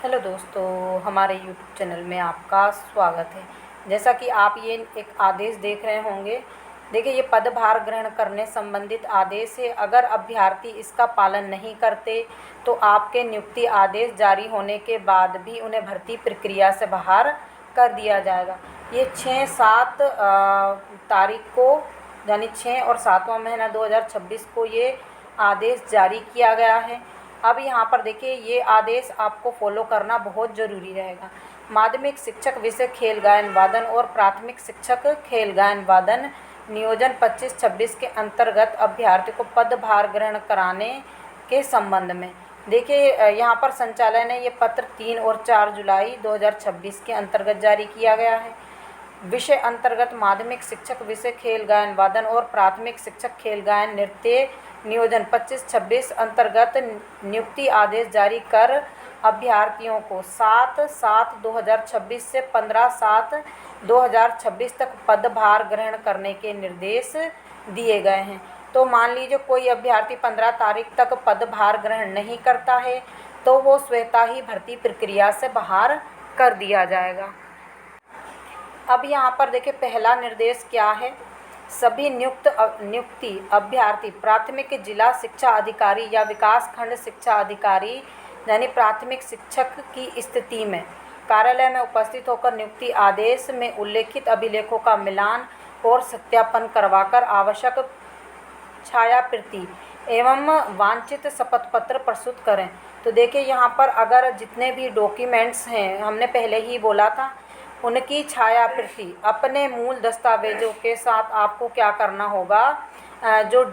Hello दोस्तों, हमारे YouTube channel में आपका स्वागत है। जैसा कि आप ये एक आदेश देख रहे होंगे। देखिए, ये पदभार ग्रहण करने संबंधित आदेश है। अगर अभ्यर्थी इसका पालन नहीं करते तो आपके नियुक्ति आदेश जारी होने के बाद भी उन्हें भर्ती प्रक्रिया से बाहर कर दिया जाएगा। ये 6-7 तारीख को, यानी 6 और 7वां महीना 2026 को ये आदेश जारी किया गया है। अब यहाँ पर देखिए, ये आदेश आपको फॉलो करना बहुत ज़रूरी रहेगा। माध्यमिक शिक्षक विषय खेल गायन वादन और प्राथमिक शिक्षक खेल गायन वादन नियोजन 25-26 के अंतर्गत अभ्यर्थी को पदभार ग्रहण कराने के संबंध में देखिए, यहाँ पर संचालय ने ये पत्र 3 और 4 जुलाई 2026 के अंतर्गत जारी किया गया है। विषय अंतर्गत माध्यमिक शिक्षक विषय खेल गायन वादन और प्राथमिक शिक्षक खेल गायन नृत्य नियोजन 25-26 अंतर्गत नियुक्ति आदेश जारी कर अभ्यर्थियों को 7/7/2026 से 15/7/2026 तक पदभार ग्रहण करने के निर्देश दिए गए हैं। तो मान लीजिए कोई अभ्यर्थी 15 तारीख तक पदभार ग्रहण नहीं करता है तो वो स्वतः ही भर्ती प्रक्रिया से बाहर कर दिया जाएगा। अब यहाँ पर देखिए, पहला निर्देश क्या है। सभी नियुक्ति अभ्यर्थी प्राथमिक जिला शिक्षा अधिकारी या विकास खंड शिक्षा अधिकारी यानी प्राथमिक शिक्षक की स्थिति में कार्यालय में उपस्थित होकर नियुक्ति आदेश में उल्लेखित अभिलेखों का मिलान और सत्यापन करवाकर आवश्यक छायाप्रति एवं वांछित शपथ पत्र प्रस्तुत करें। तो देखिए, यहाँ पर अगर जितने भी डॉक्यूमेंट्स हैं, हमने पहले ही बोला था, उनकी छायाप्रति अपने मूल दस्तावेजों के साथ आपको क्या करना होगा, जो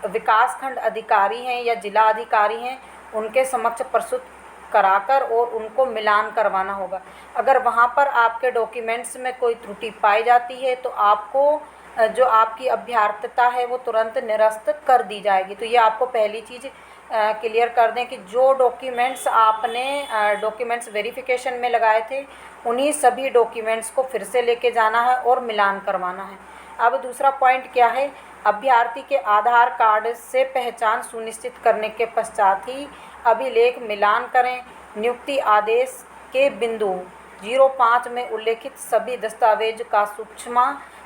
विकासखंड अधिकारी हैं या जिला अधिकारी हैं उनके समक्ष प्रस्तुत कराकर और उनको मिलान करवाना होगा। अगर वहाँ पर आपके डॉक्यूमेंट्स में कोई त्रुटि पाई जाती है तो आपको जो आपकी अभ्यर्थता है वो तुरंत निरस्त कर दी जाएगी। तो ये आपको पहली चीज़ क्लियर कर दें कि जो डॉक्यूमेंट्स आपने डॉक्यूमेंट्स वेरिफिकेशन में लगाए थे उन्हीं सभी डॉक्यूमेंट्स को फिर से लेके जाना है और मिलान करवाना है। अब दूसरा पॉइंट क्या है, अभ्यर्थी के आधार कार्ड से पहचान सुनिश्चित करने के पश्चात ही अभिलेख मिलान करें। नियुक्ति आदेश के बिंदु 05 में उल्लेखित सभी दस्तावेज का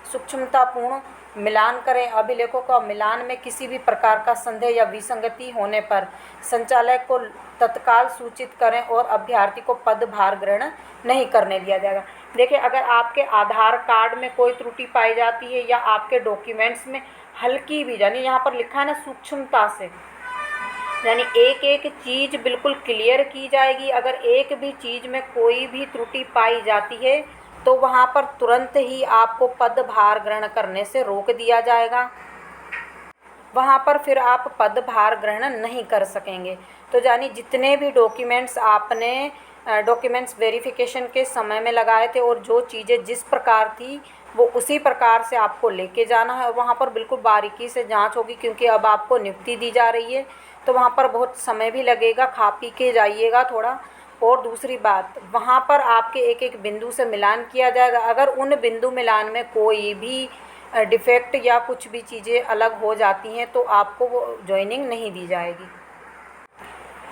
सूक्ष्मतापूर्ण मिलान करें। अभिलेखों का मिलान में किसी भी प्रकार का संदेह या विसंगति होने पर संचालक को तत्काल सूचित करें और अभ्यर्थी को पदभार ग्रहण नहीं करने दिया जाएगा। देखिए, अगर आपके आधार कार्ड में कोई त्रुटि पाई जाती है या आपके डॉक्यूमेंट्स में हल्की भी, यानी यहाँ पर लिखा है ना सूक्ष्मता से, यानी एक एक चीज़ बिल्कुल क्लियर की जाएगी। अगर एक भी चीज़ में कोई भी त्रुटि पाई जाती है तो वहाँ पर तुरंत ही आपको पदभार ग्रहण करने से रोक दिया जाएगा। वहाँ पर फिर आप पदभार ग्रहण नहीं कर सकेंगे। तो यानी जितने भी डॉक्यूमेंट्स आपने डॉक्यूमेंट्स वेरिफिकेशन के समय में लगाए थे और जो चीज़ें जिस प्रकार थी वो उसी प्रकार से आपको लेके जाना है और वहाँ पर बिल्कुल बारीकी से जांच होगी, क्योंकि अब आपको नियुक्ति दी जा रही है तो वहाँ पर बहुत समय भी लगेगा। खा पी के जाइएगा थोड़ा। और दूसरी बात, वहाँ पर आपके एक एक बिंदु से मिलान किया जाएगा। अगर उन बिंदु मिलान में कोई भी डिफेक्ट या कुछ भी चीज़ें अलग हो जाती हैं तो आपको वो ज्वाइनिंग नहीं दी जाएगी।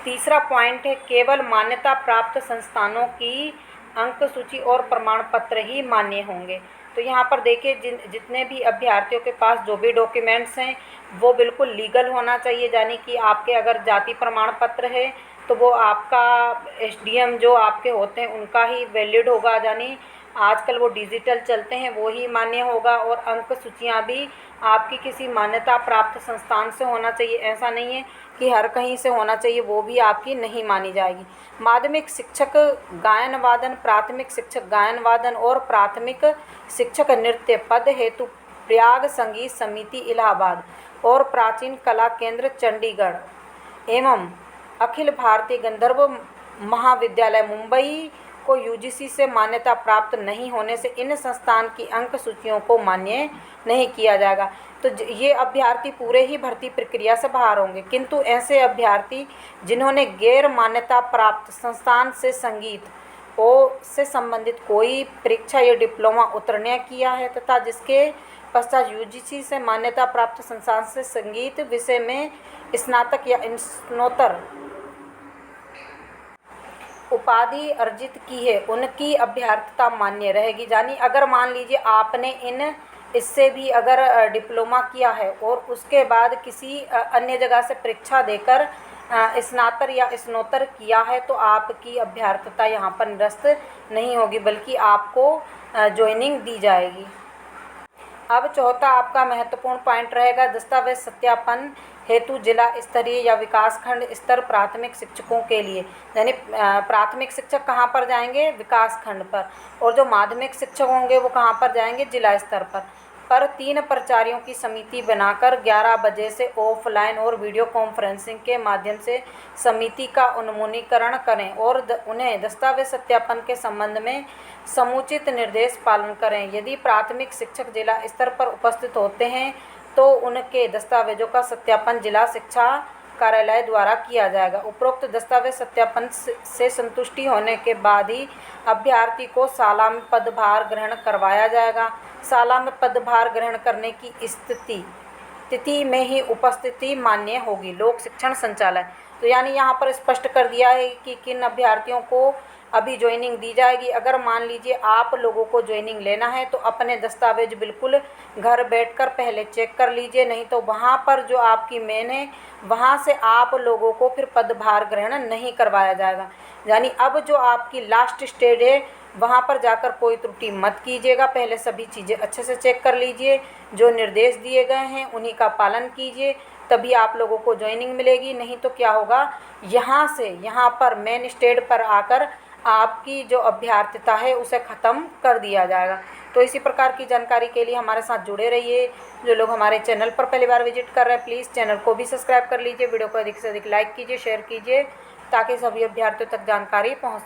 तीसरा पॉइंट है, केवल मान्यता प्राप्त संस्थानों की अंक सूची और प्रमाण पत्र ही मान्य होंगे। तो यहाँ पर देखिए, जितने भी अभ्यर्थियों के पास जो भी डॉक्यूमेंट्स हैं वो बिल्कुल लीगल होना चाहिए। यानी कि आपके अगर जाति प्रमाण पत्र है तो वो आपका एसडीएम जो आपके होते हैं उनका ही वैलिड होगा, यानी आजकल वो डिजिटल चलते हैं, वो ही मान्य होगा। और अंक सूचियाँ भी आपकी किसी मान्यता प्राप्त संस्थान से होना चाहिए। ऐसा नहीं है कि हर कहीं से होना चाहिए, वो भी आपकी नहीं मानी जाएगी। माध्यमिक शिक्षक गायन वादन, प्राथमिक शिक्षक गायन वादन और प्राथमिक शिक्षक नृत्य पद हेतु प्रयाग संगीत समिति इलाहाबाद और प्राचीन कला केंद्र चंडीगढ़ एवं अखिल भारतीय गंधर्व महाविद्यालय मुंबई को यूजीसी से मान्यता प्राप्त नहीं होने से इन संस्थान की अंक सूचियों को मान्य नहीं किया जाएगा। तो ये अभ्यर्थी पूरे ही भर्ती प्रक्रिया से बाहर होंगे। किंतु ऐसे अभ्यर्थी जिन्होंने गैर मान्यता प्राप्त संस्थान से संगीत से संबंधित कोई परीक्षा या डिप्लोमा उत्तीर्ण किया है तथा जिसके पश्चात यूजीसी से मान्यता प्राप्त संस्थान से संगीत विषय में स्नातक या स्नातकोत्तर उपाधि अर्जित की है उनकी अभ्यर्थता मान्य रहेगी। यानी अगर मान लीजिए आपने इससे भी अगर डिप्लोमा किया है और उसके बाद किसी अन्य जगह से परीक्षा देकर स्नातक या स्नातक किया है तो आपकी अभ्यर्थता यहाँ पर निरस्त नहीं होगी, बल्कि आपको ज्वाइनिंग दी जाएगी। अब चौथा आपका महत्वपूर्ण पॉइंट रहेगा दस्तावेज सत्यापन हेतु जिला स्तरीय या विकासखंड स्तर प्राथमिक शिक्षकों के लिए। यानी प्राथमिक शिक्षक कहाँ पर जाएंगे? विकासखंड पर। और जो माध्यमिक शिक्षक होंगे वो कहाँ पर जाएंगे? जिला स्तर पर 3 प्राचार्यों की समिति बनाकर 11 बजे से ऑफलाइन और वीडियो कॉन्फ्रेंसिंग के माध्यम से समिति का उन्मूलीकरण करें और उन्हें दस्तावेज सत्यापन के संबंध में समुचित निर्देश पालन करें। यदि प्राथमिक शिक्षक जिला स्तर पर उपस्थित होते हैं तो उनके दस्तावेजों का सत्यापन जिला शिक्षा कार्यालय द्वारा किया जाएगा। उपरोक्त दस्तावेज सत्यापन से संतुष्टि होने के बाद ही अभ्यर्थी को शाला में पदभार ग्रहण करवाया जाएगा। शाला में पदभार ग्रहण करने की तिथि में ही उपस्थिति मान्य होगी लोक शिक्षण संचालय। तो यानी यहाँ पर स्पष्ट कर दिया है कि किन अभ्यर्थियों को अभी ज्वाइनिंग दी जाएगी। अगर मान लीजिए आप लोगों को ज्वाइनिंग लेना है तो अपने दस्तावेज बिल्कुल घर बैठकर पहले चेक कर लीजिए, नहीं तो वहाँ पर जो आपकी मेन है वहाँ से आप लोगों को फिर पदभार ग्रहण नहीं करवाया जाएगा। यानी अब जो आपकी लास्ट स्टेज है वहाँ पर जाकर कोई त्रुटि मत कीजिएगा, पहले सभी चीज़ें अच्छे से चेक कर लीजिए, जो निर्देश दिए गए हैं उन्हीं का पालन कीजिए, तभी आप लोगों को ज्वाइनिंग मिलेगी। नहीं तो क्या होगा, यहाँ पर मेन स्टेज पर आकर आपकी जो अभ्यर्थता है उसे ख़त्म कर दिया जाएगा। तो इसी प्रकार की जानकारी के लिए हमारे साथ जुड़े रहिए। जो लोग हमारे चैनल पर पहली बार विजिट कर रहे हैं प्लीज़ चैनल को भी सब्सक्राइब कर लीजिए, वीडियो को अधिक से अधिक लाइक कीजिए, शेयर कीजिए, ताकि सभी अभ्यर्थियों तक जानकारी पहुँच